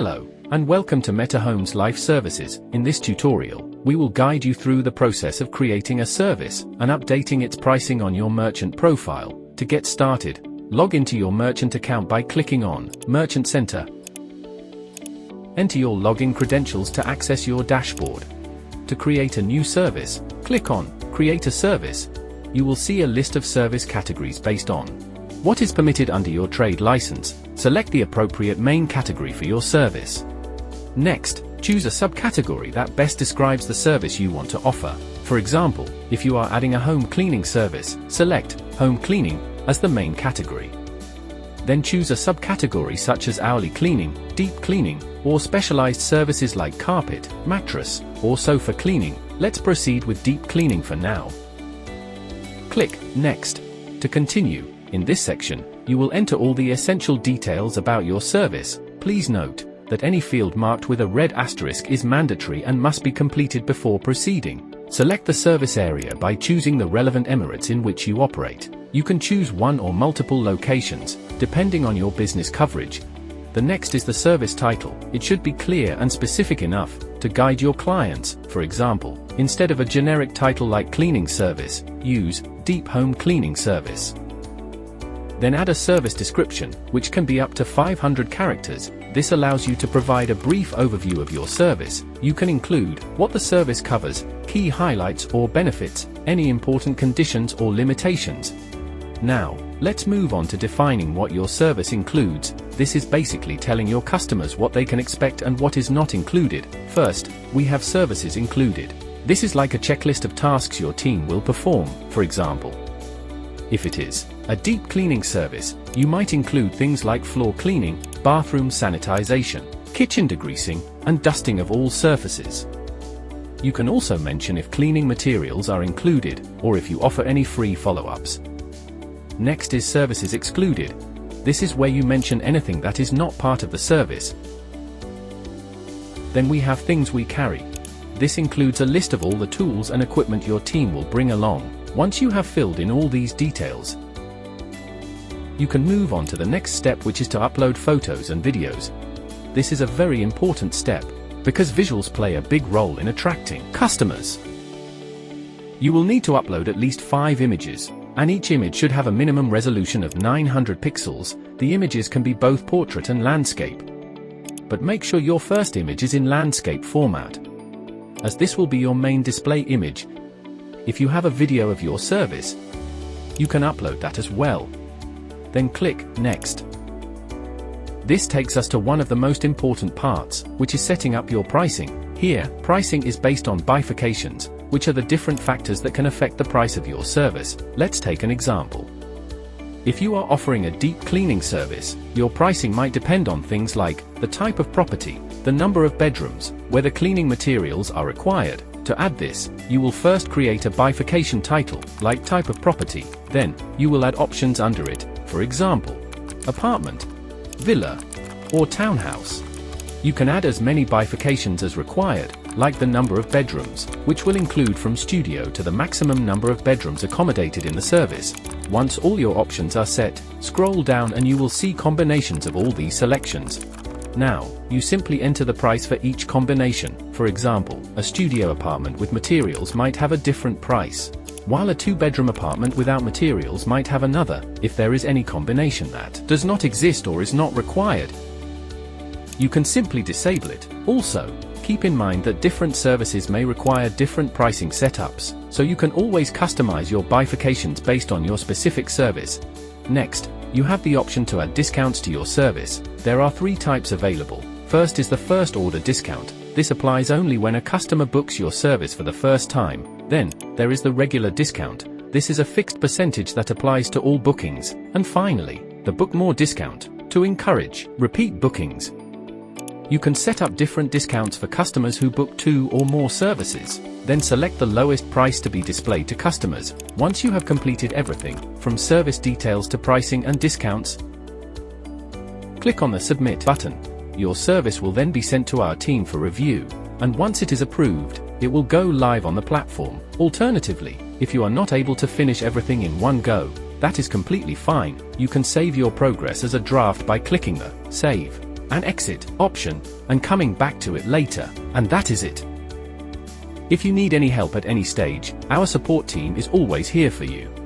Hello, and welcome to MetaHomes Life Services. In this tutorial, we will guide you through the process of creating a service and updating its pricing on your merchant profile. To get started, log into your merchant account by clicking on Merchant Center. Enter your login credentials to access your dashboard. To create a new service, click on Create a Service. You will see a list of service categories based on what is permitted under your trade license. Select the appropriate main category for your service. Next, choose a subcategory that best describes the service you want to offer. For example, if you are adding a home cleaning service, select Home Cleaning as the main category. Then choose a subcategory such as hourly cleaning, deep cleaning, or specialized services like carpet, mattress, or sofa cleaning. Let's proceed with deep cleaning for now. Click Next. To continue, in this section, you will enter all the essential details about your service. Please note that any field marked with a red asterisk is mandatory and must be completed before proceeding. Select the service area by choosing the relevant Emirates in which you operate. You can choose one or multiple locations, depending on your business coverage. The next is the service title. It should be clear and specific enough to guide your clients. For example, instead of a generic title like cleaning service, use Deep Home Cleaning Service. Then add a service description, which can be up to 500 characters. This allows you to provide a brief overview of your service. You can include what the service covers, key highlights or benefits, any important conditions or limitations. Now, let's move on to defining what your service includes. This is basically telling your customers what they can expect and what is not included. First, we have services included. This is like a checklist of tasks your team will perform. For example, if it is a deep cleaning service, you might include things like floor cleaning, bathroom sanitization, kitchen degreasing, and dusting of all surfaces. You can also mention if cleaning materials are included, or if you offer any free follow-ups. Next is services excluded. This is where you mention anything that is not part of the service. Then we have things we carry. This includes a list of all the tools and equipment your team will bring along. Once you have filled in all these details, you can move on to the next step, which is to upload photos and videos. This is a very important step, because visuals play a big role in attracting customers. You will need to upload at least 5 images, and each image should have a minimum resolution of 900 pixels. The images can be both portrait and landscape. But make sure your first image is in landscape format, as this will be your main display image. If you have a video of your service, you can upload that as well. Then click Next. This takes us to one of the most important parts, which is setting up your pricing. Here, pricing is based on bifurcations, which are the different factors that can affect the price of your service. Let's take an example. If you are offering a deep cleaning service, your pricing might depend on things like the type of property, the number of bedrooms, whether cleaning materials are required. To add this, you will first create a bifurcation title, like type of property. Then, you will add options under it, for example, apartment, villa, or townhouse. You can add as many bifurcations as required, like the number of bedrooms, which will include from studio to the maximum number of bedrooms accommodated in the service. Once all your options are set, scroll down and you will see combinations of all these selections. Now, you simply enter the price for each combination. For example, a studio apartment with materials might have a different price, while a 2-bedroom apartment without materials might have another. If there is any combination that does not exist or is not required, you can simply disable it. Also, keep in mind that different services may require different pricing setups, so you can always customize your bifurcations based on your specific service. Next, you have the option to add discounts to your service. There are 3 types available. First is the first order discount. This applies only when a customer books your service for the first time. Then, there is the regular discount. This is a fixed percentage that applies to all bookings. And finally, the book more discount, to encourage repeat bookings. You can set up different discounts for customers who book 2 or more services. Then select the lowest price to be displayed to customers. Once you have completed everything, from service details to pricing and discounts, click on the Submit button. Your service will then be sent to our team for review, and once it is approved, it will go live on the platform. Alternatively, if you are not able to finish everything in one go, that is completely fine. You can save your progress as a draft by clicking the Save an exit option, and coming back to it later, and that is it. If you need any help at any stage, our support team is always here for you.